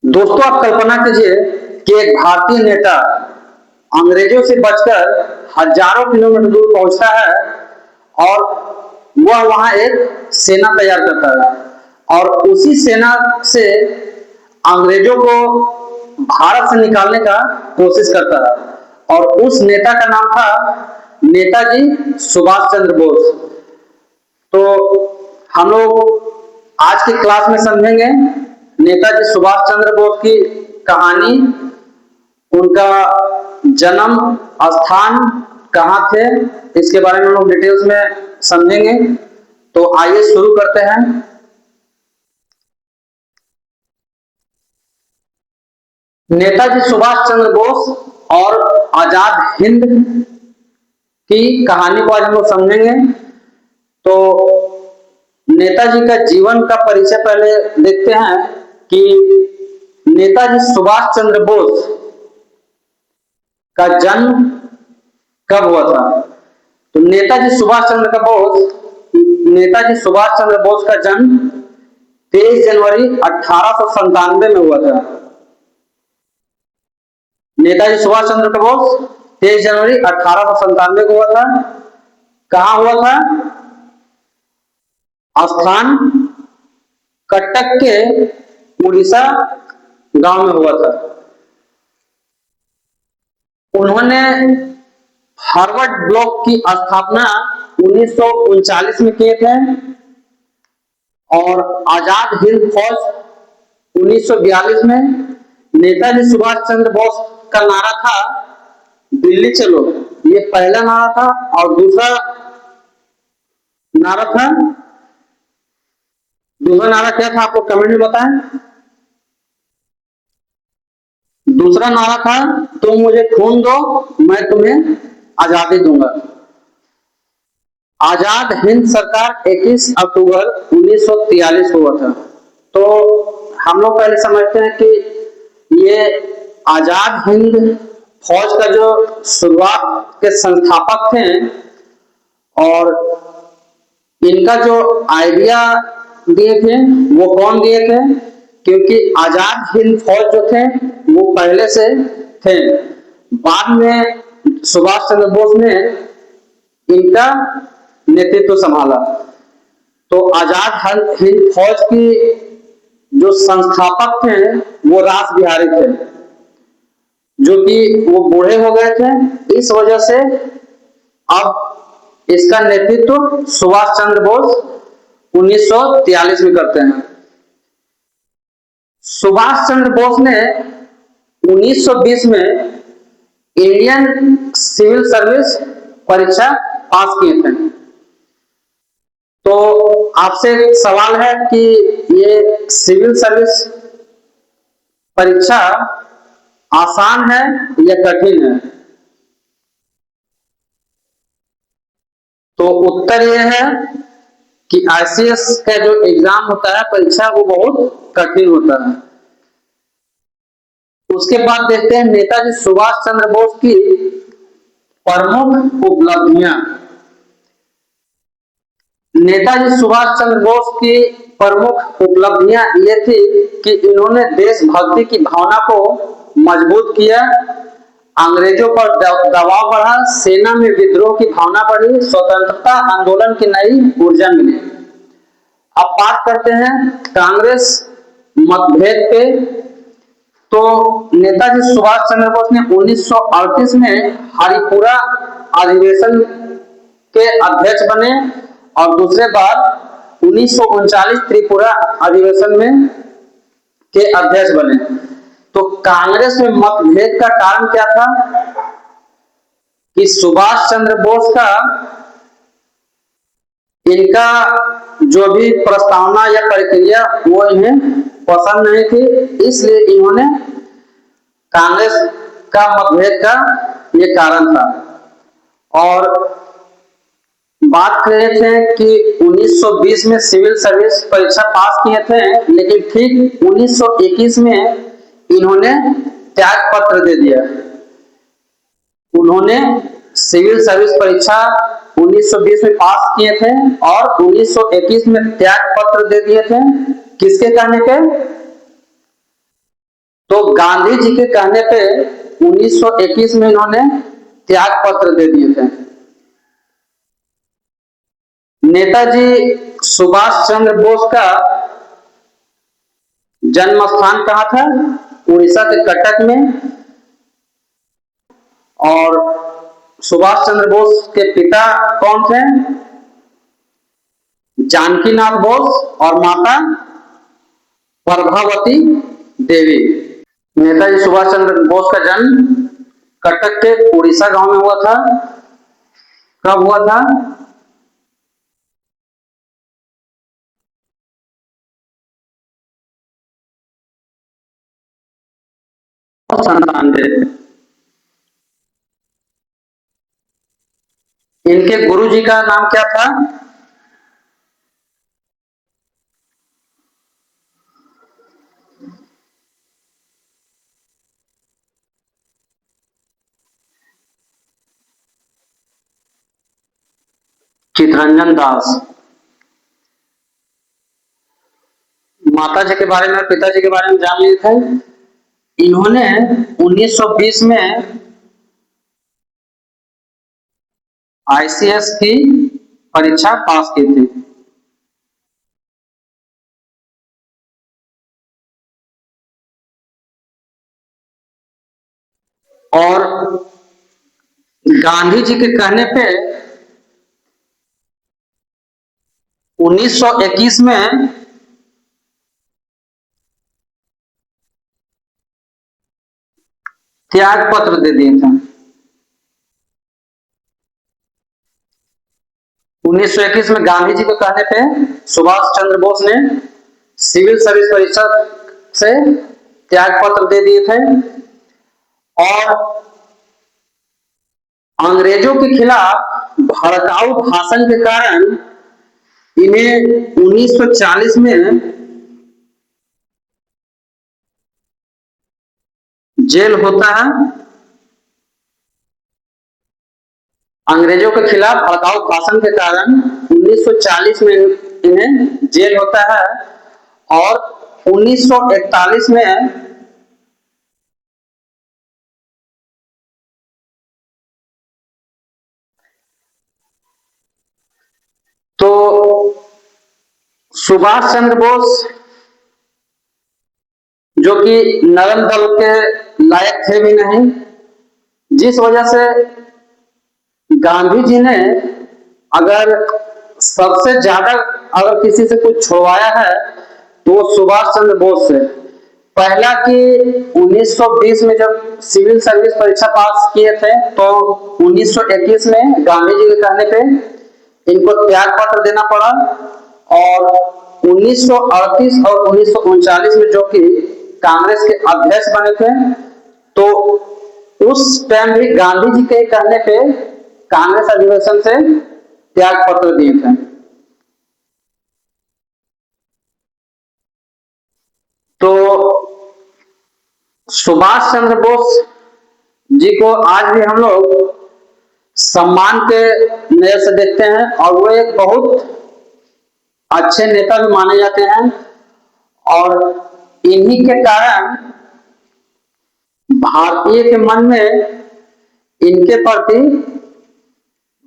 दोस्तों, आप कल्पना कीजिए कि एक भारतीय नेता अंग्रेजों से बचकर हजारों किलोमीटर दूर पहुंचता है और वह वहां एक सेना तैयार करता है और उसी सेना से अंग्रेजों को भारत से निकालने का कोशिश करता है और उस नेता का नाम था नेताजी सुभाष चंद्र बोस। तो हम लोग आज की क्लास में समझेंगे नेताजी सुभाष चंद्र बोस की कहानी, उनका जन्म स्थान कहाँ थे, इसके बारे में हम लोग डिटेल्स में समझेंगे। तो आइए शुरू करते हैं। नेताजी सुभाष चंद्र बोस और आजाद हिंद की कहानी को आज हम लोग समझेंगे। तो नेताजी का जीवन का परिचय पहले देखते हैं कि नेताजी सुभाष चंद्र बोस का जन्म कब हुआ था। तो नेताजी सुभाष चंद्र बोस का जन्म 23 जनवरी 1897 में हुआ था। नेताजी सुभाष चंद्र बोस 23 जनवरी 1897 को हुआ था। कहां हुआ था? स्थान कटक के उड़ीसा गांव में हुआ था। उन्होंने हार्वर्ड ब्लॉक की स्थापना 1939 में किए थे और आजाद हिंद फौज 1942 में। नेताजी सुभाष चंद्र बोस का नारा था दिल्ली चलो, ये पहला नारा था। और दूसरा नारा क्या था, आपको कमेंट में बताएं। दूसरा नारा था तुम मुझे खून दो, मैं तुम्हें आजादी दूंगा। आजाद हिंद सरकार 21 अक्टूबर 1943 को हुआ था। तो हम लोग पहले समझते हैं कि ये आजाद हिंद फौज का जो शुरुआत के संस्थापक थे और इनका जो आइडिया दिए थे वो कौन दिए थे, क्योंकि आजाद हिंद फौज जो थे वो पहले से थे। बाद में सुभाष चंद्र बोस ने इनका नेतृत्व संभाला। तो आजाद हिंद फौज की जो संस्थापक थे वो रास बिहारी थे, जो कि वो बूढ़े हो गए थे। इस वजह से अब इसका नेतृत्व सुभाष चंद्र बोस 1943 में करते हैं। सुभाष चंद्र बोस ने 1920 में इंडियन सिविल सर्विस परीक्षा पास किए थे। तो आपसे एक सवाल है कि ये सिविल सर्विस परीक्षा आसान है या कठिन है? तो उत्तर यह है कि आईसीएस का जो एग्जाम होता है, परीक्षा, वो बहुत कठिन होता है। उसके बाद देखते हैं नेताजी सुभाष चंद्र बोस की प्रमुख उपलब्धियां। नेताजी सुभाष चंद्र बोस की प्रमुख उपलब्धियां ये थी कि इन्होंने देशभक्ति की भावना को मजबूत किया, अंग्रेजों पर दबाव बढ़ा, सेना में विद्रोह की भावना बढ़ी, स्वतंत्रता आंदोलन की नई ऊर्जा मिली। अब बात करते हैं कांग्रेस मतभेद पे। तो नेताजी सुभाष चंद्र बोस ने 1938 में हरिपुरा अधिवेशन के अध्यक्ष बने और दूसरे बार 1939 त्रिपुरा अधिवेशन में के अध्यक्ष बने। तो कांग्रेस में मतभेद का कारण क्या था कि सुभाष चंद्र बोस का इनका जो भी प्रस्तावना या प्रक्रिया वो इन्हें पसंद नहीं थी, इसलिए इन्होंने कांग्रेस का मतभेद का ये कारण था। और बात कर रहे थे कि 1920 में सिविल सर्विस परीक्षा पास किए थे, लेकिन ठीक 1921 में इन्होंने त्याग पत्र दे दिया। उन्होंने सिविल सर्विस परीक्षा 1920 में पास किए थे और 1921 में त्याग पत्र दे दिए थे। किसके कहने पे? तो गांधी जी के कहने पे 1921 में इन्होंने त्याग पत्र दे दिए थे। नेताजी सुभाष चंद्र बोस का जन्म स्थान कहाँ था? उड़ीसा के कटक में। और सुभाष चंद्र बोस के पिता कौन थे? जानकीनाथ बोस और माता प्रभावती देवी। नेताजी सुभाष चंद्र बोस का जन्म कटक के उड़ीसा गांव में हुआ था। कब हुआ था? 1997। इनके गुरुजी का नाम क्या था? चितरंजन दास। माता जी के बारे में, पिताजी के बारे में जान लिए थे। इन्होंने 1920 में आईसीएस की परीक्षा पास की थी। और गांधी जी के कहने पे 1921 में त्याग पत्र दे दिए थे। 1921 में गांधी जी के कहने पे सुभाष चंद्र बोस ने सिविल सर्विस परीक्षा से त्याग पत्र दे दिए थे। और अंग्रेजों के खिलाफ भड़काऊ भाषण के कारण इन्हें 1940 में जेल होता है। अंग्रेजों के खिलाफ भड़काऊ भाषण के कारण 1940 में इन्हें जेल होता है। और 1941 में तो सुभाष चंद्र बोस जो कि नरम दल के लायक थे भी नहीं, जिस वजह से गांधी जी ने अगर सबसे ज्यादा अगर किसी से कुछ छुड़वाया है तो सुभाष चंद्र बोस से। पहला कि 1920 में जब सिविल सर्विस परीक्षा पास किए थे तो 1921 में गांधी जी के कहने पे इनको त्याग पत्र देना पड़ा। और 1938 और 1939 में जो कि कांग्रेस के अध्यक्ष बने थे तो उस टाइम भी गांधी जी के कहने पे कांग्रेस अधिवेशन से त्याग पत्र दिए थे। तो सुभाष चंद्र बोस जी को आज भी हम लोग सम्मान के नजर से देखते हैं और वो एक बहुत अच्छे नेता भी माने जाते हैं। और इन्हीं के कारण भारतीय के मन में इनके प्रति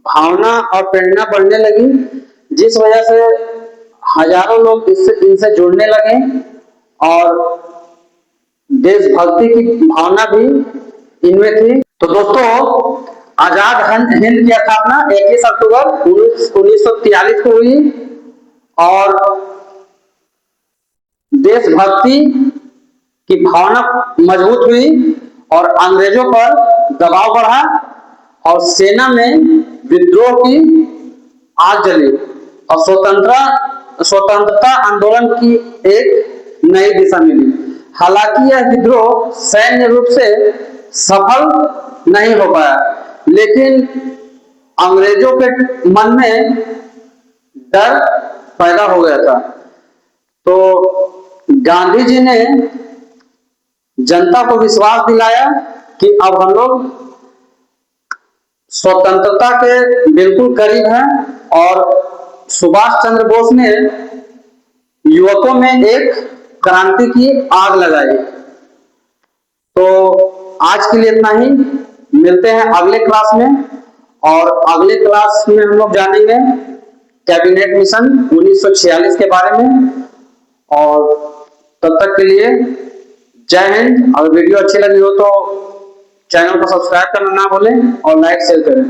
भावना और प्रेरणा बढ़ने लगी, जिस वजह से हजारों लोग इनसे जुड़ने लगे और देशभक्ति की भावना भी इनमें थी। तो दोस्तों, आजाद हिंद की स्थापना 21 अक्टूबर 1943 को हुई और देशभक्ति की भावना मजबूत हुई और अंग्रेजों पर दबाव बढ़ा और सेना में विद्रोह की आग जली और स्वतंत्रता आंदोलन की एक नई दिशा मिली। हालांकि यह विद्रोह सैन्य रूप से सफल नहीं हो पाया, लेकिन अंग्रेजों के मन में डर पैदा हो गया था। तो गांधी जी ने जनता को विश्वास दिलाया कि अब हम लोग स्वतंत्रता के बिल्कुल करीब हैं। और सुभाष चंद्र बोस ने युवकों में एक क्रांति की आग लगाई। तो आज के लिए इतना ही, मिलते हैं अगले क्लास में। और अगले क्लास में हम लोग जानेंगे कैबिनेट मिशन 1946 के बारे में। और तब तक के लिए जय हिंद। अगर वीडियो अच्छी लगी हो तो चैनल को सब्सक्राइब करना ना भूलें और लाइक शेयर करें।